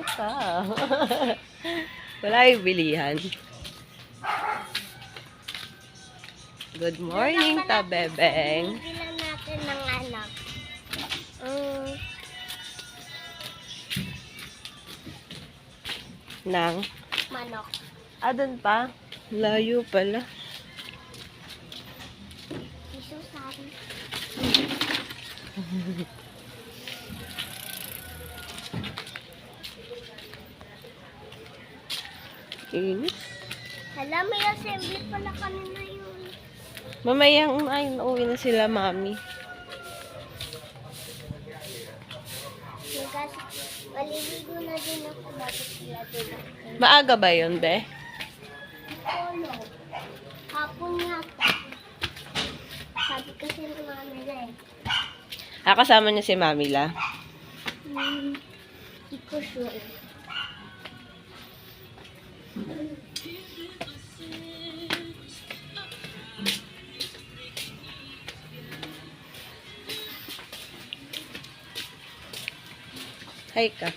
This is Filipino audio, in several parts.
Ito. Wala yung bilihan. Good morning, Tabebeng. Bilang natin ng anak. Nang? Manok. Doon pa? Layo pala. Isusari. Init. Hala, may assembly pala kanina yun. Mamayang uuwi na sila, mami. Maliligo na din ako bakit sila din. Maaga ba yun, be? Polo. Hapon yata. Sabi kasi ng mami na eh. Kasama niya si mami la. Hindi ko sure. Hi ka.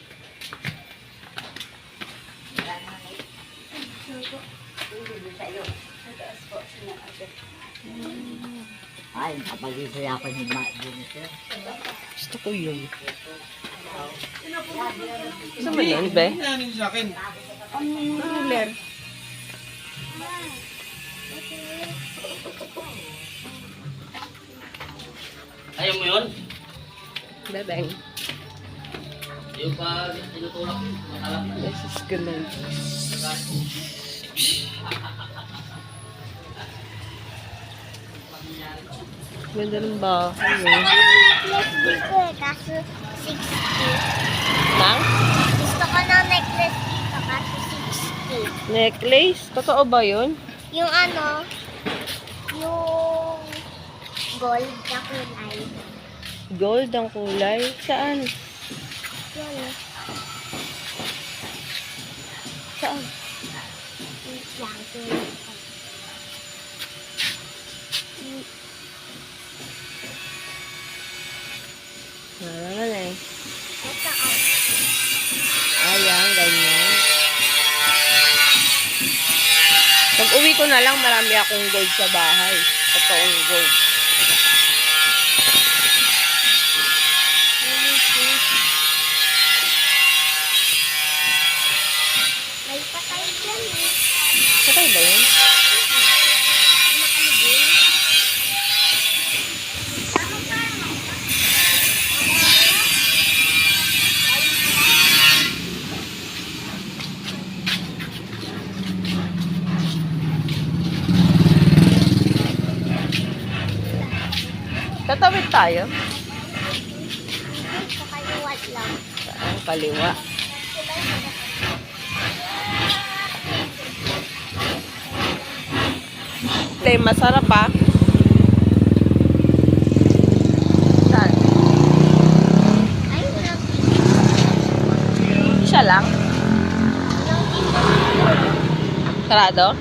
Ay, nakapag-isaya pa ni Bunito. Gusto ko yun. Gusto mo yun, be? Ruler. Ayaw mo yun? Bebeng. Yung pa tinutulak yun, makalap na. This is ganun. Ganda ng bahay. Necklace dito eh, kaso 60. Nang? Gusto ko ng necklace dito, kaso 60. Necklace? Totoo ba yun? Yung ano, yung gold na kulay. Gold ang kulay? Saan? Yun eh. Saan? Wait lang, tingnan ko. Naman eh. Ito ah. Ayan, ganyan. Pag uwi ko na lang, marami akong gold sa bahay. Totoong gold. May patay dyan eh. Sakay ba yun? Nakalibing. Tatawid tayo. Sa kaliwat lang. Saan? Kaliwa. Okay, masarap ah. Saan? Ay, walang Siya lang? Sarado?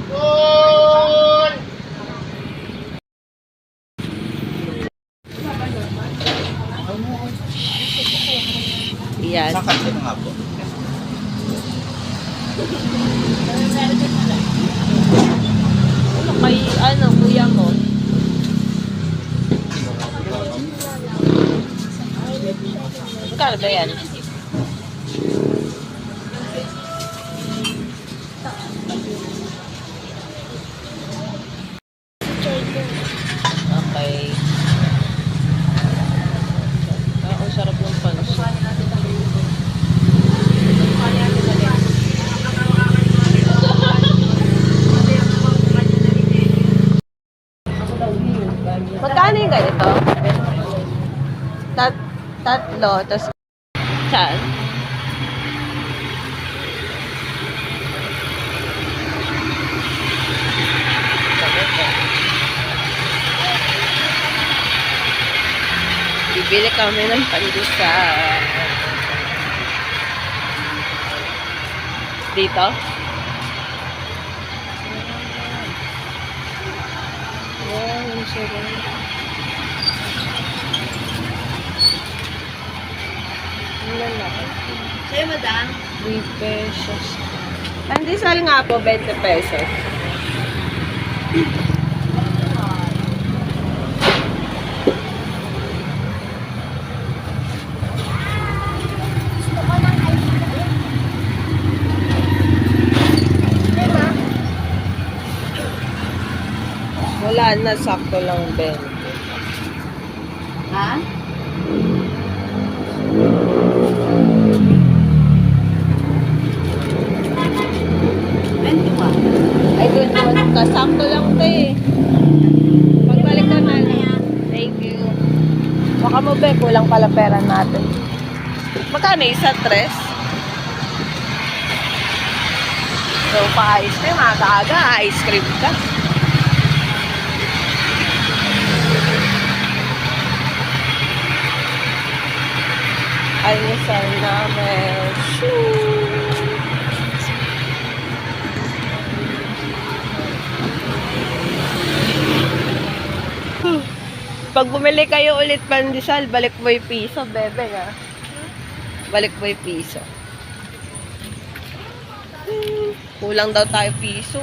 Yan. Sakat ko na nga po. Kay kuya mo. Magkano ba yan? Okay. Ang sarap ng pansit. Magkano yung ganito? Tatlo. Tapos, saan? Bibili kami ng pandesal. Dito? Wow, ang sarap. Ang lalaki. kayo, madam? 3 pesos. Pandesal nga po, 20 pesos. Gusto ko ng ice cream. Diba? Wala na, sakto lang 20. Ha? Ay, good one. Kasakto lang ito eh. Pagbalik ka na lang. Thank you. Baka mo be, kulang pala pera natin. Magkano isa, 3? So, pa-ice cream, aga-aga, ice cream ka. Almusal namin. Shoo! Pag bumili kayo ulit pandesal, balik mo yung piso, bebe nga. Balik mo yung piso. Kulang daw tayo piso.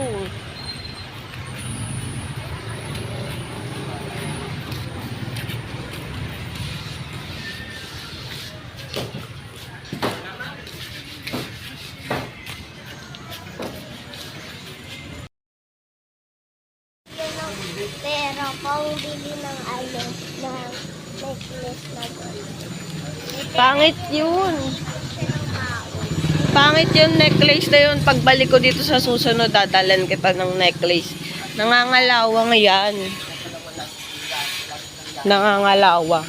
Yun ang pera pang bili ng ano, ng necklace na gold. Pangit yun. Siya ng tao. Pangit yung necklace na yun. Pagbalik ko dito sa susunod, dadalan kita ng necklace. Nangangalawang yan. Nangangalawang.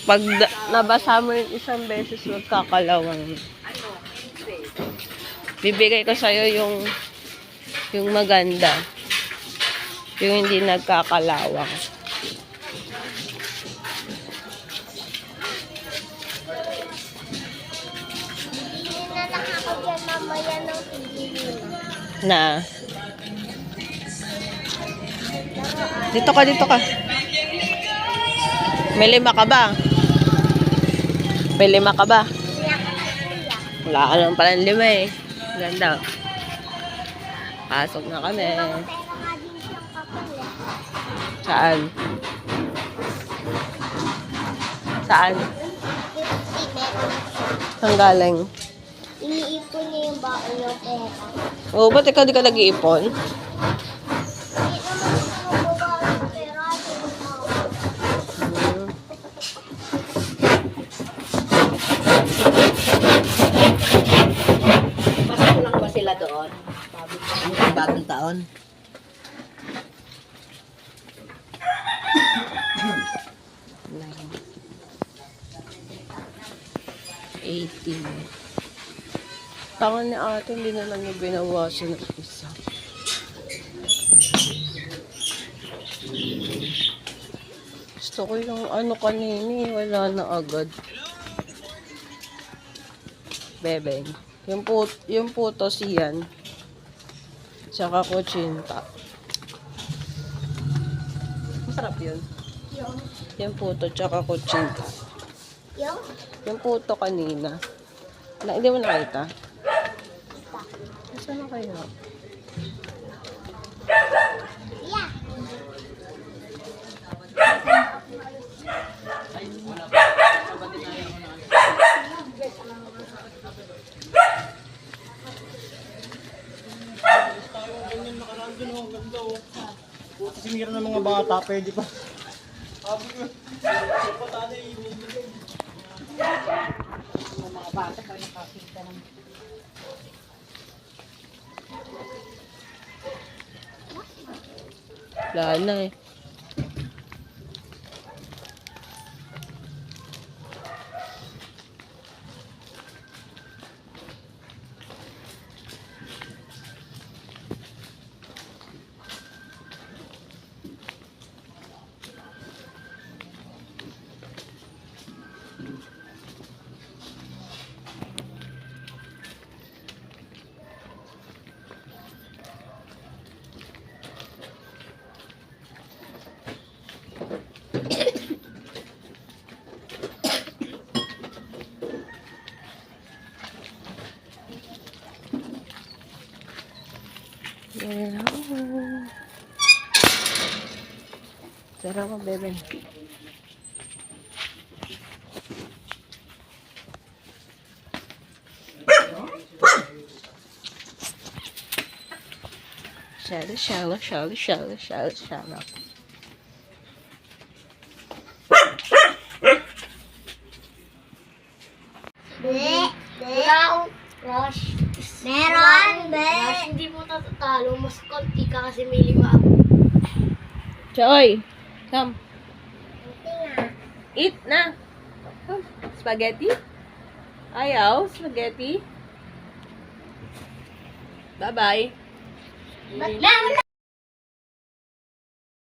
Pag nabasa mo yung isang beses, magkakalawang. Bibigay ko sa'yo yung maganda. Yung hindi nagkakalawang. Bibili na lang ako dyan mamaya ng pili Na. Dito ka. May 5 ka ba? May 5 ka ba? Wala ka naman pala 5 eh. Ganda. Pasok na kami. Pera nga din siyang kapal eh. Saan? Saan? 50 meron. Saan galing? Iniipon niya yung baon yung pera. Oo, ba't ikaw di ka nag-iipon? Hindi naman siya magbabaon ng pera. Yung tao. Pasok lang ba sila doon? Bagong taon. Tangan ni ate, hindi na lang yung binawasan ng isa. Gusto ko yung ano kanini, wala na agad. Bebeng. Yung puto siyan. Tsaka kutsinta. Masarap yun. Yung puto tsaka kutsinta. Yung? Yung puto kanina. Hindi mo nakita? Saan na kayo? Yeah. Sinira ng mga bata, pwede pa. Wala na eh. Hello. Sarap mo, bebe. Shallow. Wala akong rush. Meron, Rush, hindi mo tatatalo. Mas konti ka kasi may 5 ako. Choy, come. Konti nga. Eat na. Come. Spaghetti? Ayaw, spaghetti. Bye-bye. Ba't